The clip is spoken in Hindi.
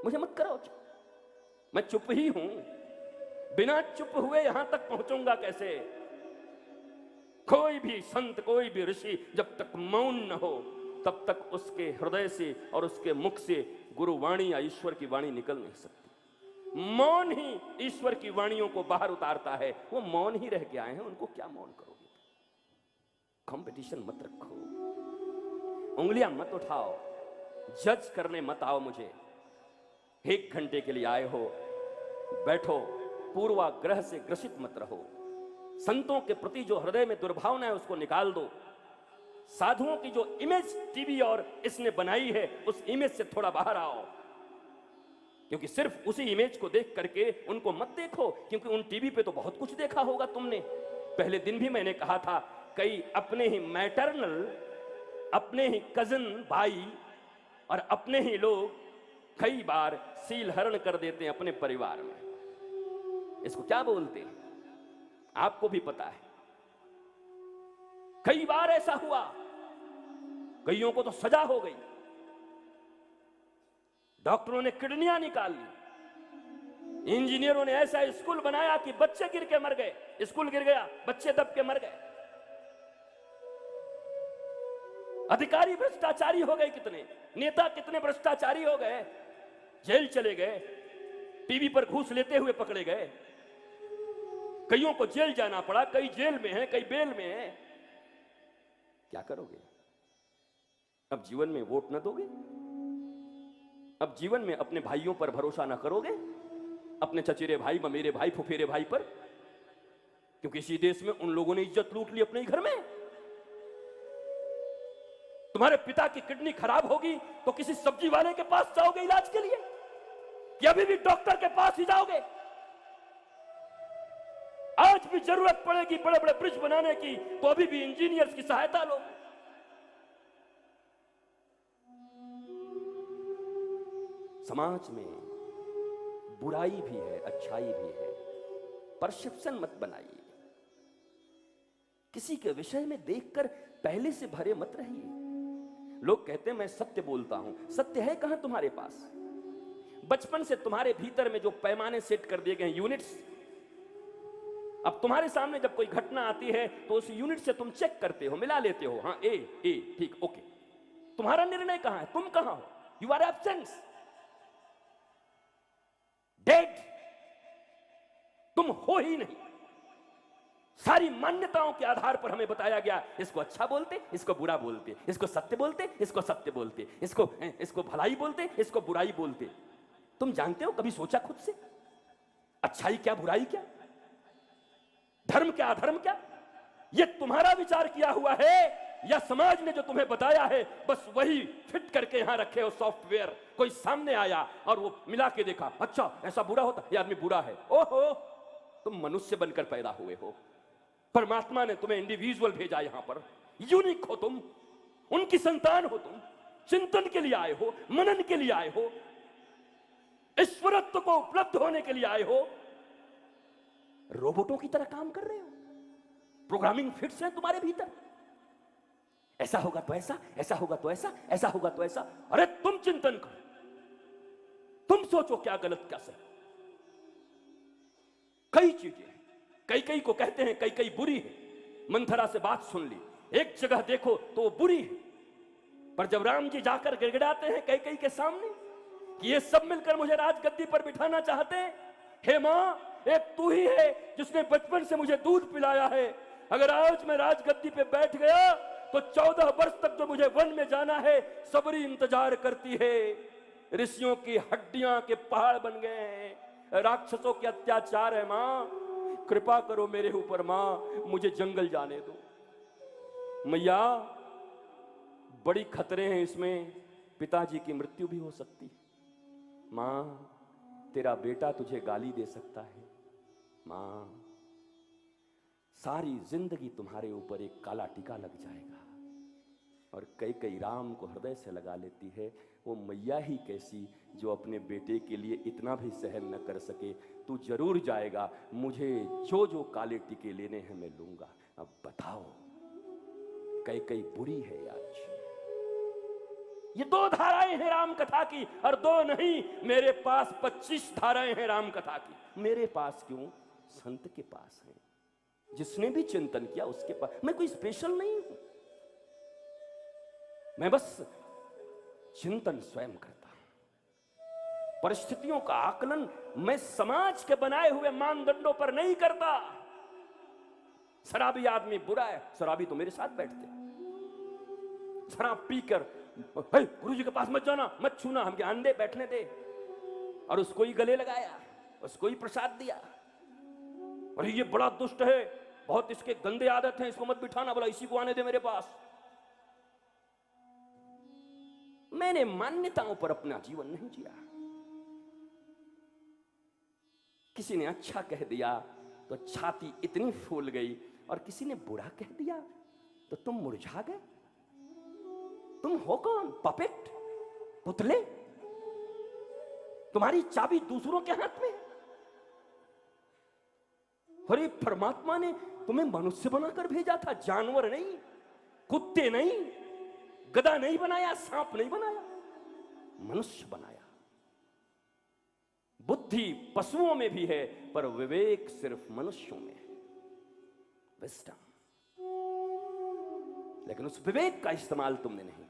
मुझे मत कराओ चुप, मैं चुप ही हूं। बिना चुप हुए यहां तक पहुंचूंगा कैसे? कोई भी संत, कोई भी ऋषि जब तक मौन न हो तब तक उसके हृदय से और उसके मुख से गुरुवाणी या ईश्वर की वाणी निकल नहीं सकती। मौन ही ईश्वर की वाणियों को बाहर उतारता है। वो मौन ही रह के आए हैं, उनको क्या मौन करोगे? कंपटीशन मत रखो, उंगलियां मत उठाओ, जज करने मत आओ मुझे। 1 घंटे के लिए आए हो, बैठो, पूर्वाग्रह से ग्रसित मत रहो। संतों के प्रति जो हृदय में दुर्भावना है उसको निकाल दो। साधुओं की जो इमेज टीवी और इसने बनाई है उस इमेज से थोड़ा बाहर आओ, क्योंकि सिर्फ उसी इमेज को देख करके उनको मत देखो, क्योंकि उन टीवी पे तो बहुत कुछ देखा होगा तुमने। पहले दिन भी मैंने कहा था, कई अपने ही मैटरनल, अपने ही कजन भाई और अपने ही लोग कई बार सील हरण कर देते हैं अपने परिवार में। इसको क्या बोलते हैं आपको भी पता है। कई बार ऐसा हुआ, कईयों को तो सजा हो गई, डॉक्टरों ने किडनियां निकाल ली, इंजीनियरों ने ऐसा स्कूल बनाया कि बच्चे गिर के मर गए, स्कूल गिर गया, बच्चे दब के मर गए। अधिकारी भ्रष्टाचारी हो गए, कितने नेता कितने भ्रष्टाचारी हो गए, जेल चले गए, टीवी पर घूस लेते हुए पकड़े गए। कईयों को जेल जाना पड़ा, कई जेल में हैं, कई बेल में हैं। क्या करोगे? अब जीवन में वोट न दोगे? अब जीवन में अपने भाइयों पर भरोसा न करोगे? अपने चचेरे भाई, ममेरे भाई, फुफेरे भाई पर? क्योंकि इसी देश में उन लोगों ने इज्जत लूट ली अपने ही घर में। तुम्हारे पिता की किडनी खराब होगी तो किसी सब्जी वाले के पास जाओगे इलाज के लिए, कि अभी भी डॉक्टर के पास ही जाओगे? आज भी जरूरत पड़ेगी बड़े बड़े ब्रिज बनाने की तो अभी भी इंजीनियर्स की सहायता लो। समाज में बुराई भी है, अच्छाई भी है, परसेप्शन मत बनाइए। किसी के विषय में देखकर पहले से भरे मत रहिए। लोग कहते हैं मैं सत्य बोलता हूं, सत्य है कहां तुम्हारे पास? बचपन से तुम्हारे भीतर में जो पैमाने सेट कर दिए गए हैं, यूनिट्स, अब तुम्हारे सामने जब कोई घटना आती है तो उस यूनिट से तुम चेक करते हो, मिला लेते हो, हाँ ए ठीक, ओके। तुम्हारा निर्णय कहां है? तुम कहां हो? यू आर एब्सेंट, डेड, तुम हो ही नहीं। सारी मान्यताओं के आधार पर हमें बताया गया, इसको अच्छा बोलते, इसको बुरा बोलते, इसको सत्य बोलते, इसको सत्य बोलते, इसको भलाई बोलते, इसको बुराई बोलते। तुम जानते हो, कभी सोचा खुद से अच्छाई क्या, बुराई क्या, धर्म क्या, अधर्म क्या? ये तुम्हारा विचार किया हुआ है या समाज ने जो तुम्हें बताया है बस वही फिट करके यहां रखे हो सॉफ्टवेयर? कोई सामने आया और वो मिला के देखा, अच्छा ऐसा बुरा होता, ये आदमी बुरा है। ओहो, तुम मनुष्य बनकर पैदा हुए हो, परमात्मा ने तुम्हें इंडिविजुअल भेजा यहां पर, यूनिक हो तुम, उनकी संतान हो तुम, चिंतन के लिए आए हो, मनन के लिए आए हो, ईश्वरत्व को उपलब्ध होने के लिए आए हो। रोबोटों की तरह काम कर रहे हो, प्रोग्रामिंग फिट्स है तुम्हारे भीतर, ऐसा होगा तो ऐसा, ऐसा होगा तो ऐसा, ऐसा होगा तो ऐसा। अरे तुम चिंतन करो, तुम सोचो क्या गलत क्या सही। कई चीजें, कई को कहते हैं कई बुरी है। मंथरा से बात सुन ली, एक जगह देखो तो वो बुरी है, पर जब राम जी जाकर गिड़गिड़ाते हैं कई के सामने कि ये सब मिलकर मुझे राजगद्दी पर बिठाना चाहते हैं, हे मां, एक तू ही है जिसने बचपन से मुझे दूध पिलाया है। अगर आज मैं राजगद्दी पे बैठ गया तो 14 वर्ष तक जो मुझे वन में जाना है सबरी इंतजार करती है। ऋषियों की हड्डियां के पहाड़ बन गए हैं, राक्षसों के अत्याचार है। मां, कृपा करो मेरे ऊपर मां, मुझे जंगल जाने दो। मैया, बड़ी खतरे हैं इसमें, पिताजी की मृत्यु भी हो सकती है। मां, तेरा बेटा तुझे गाली दे सकता है। मां, सारी जिंदगी तुम्हारे ऊपर एक काला टीका लग जाएगा। और कई राम को हृदय से लगा लेती है, वो मैया ही कैसी जो अपने बेटे के लिए इतना भी सहन न कर सके। तू जरूर जाएगा, मुझे जो काले टीके लेने हैं मैं लूंगा। अब बताओ, कई बुरी है आज, ये 2 धाराएं हैं राम कथा की, और 2 नहीं, मेरे पास 25 धाराएं हैं राम कथा की। मेरे पास क्यों? संत के पास है। जिसने भी चिंतन किया उसके पास। मैं कोई स्पेशल नहीं हूं, मैं बस चिंतन स्वयं करता हूं। परिस्थितियों का आकलन मैं समाज के बनाए हुए मानदंडों पर नहीं करता। शराबी आदमी बुरा है, शराबी तो मेरे साथ बैठते। शराब पीकर गुरु जी के पास मत जाना, मत छूना, हमके अंडे बैठने दे, और उसको ही गले लगाया, उसको ही प्रसाद दिया। अरे ये बड़ा दुष्ट है, बहुत इसके गंदे आदत हैं, इसको मत बिठाना, बोला इसी को आने दे मेरे पास। मैंने मान्यताओं पर अपना जीवन नहीं जिया। किसी ने अच्छा कह दिया तो छाती इतनी फूल गई, और किसी ने बुरा कह दिया तो तुम मुरझा गए। तुम हो कौन? पपेट? पुतले? तुम्हारी चाबी दूसरों के हाथ में। अरे परमात्मा ने तुम्हें मनुष्य बनाकर भेजा था, जानवर नहीं, कुत्ते नहीं, गधा नहीं बनाया, सांप नहीं बनाया, मनुष्य बनाया। बुद्धि पशुओं में भी है, पर विवेक सिर्फ मनुष्यों में है, विस्डम। लेकिन उस विवेक का इस्तेमाल तुमने नहीं किया।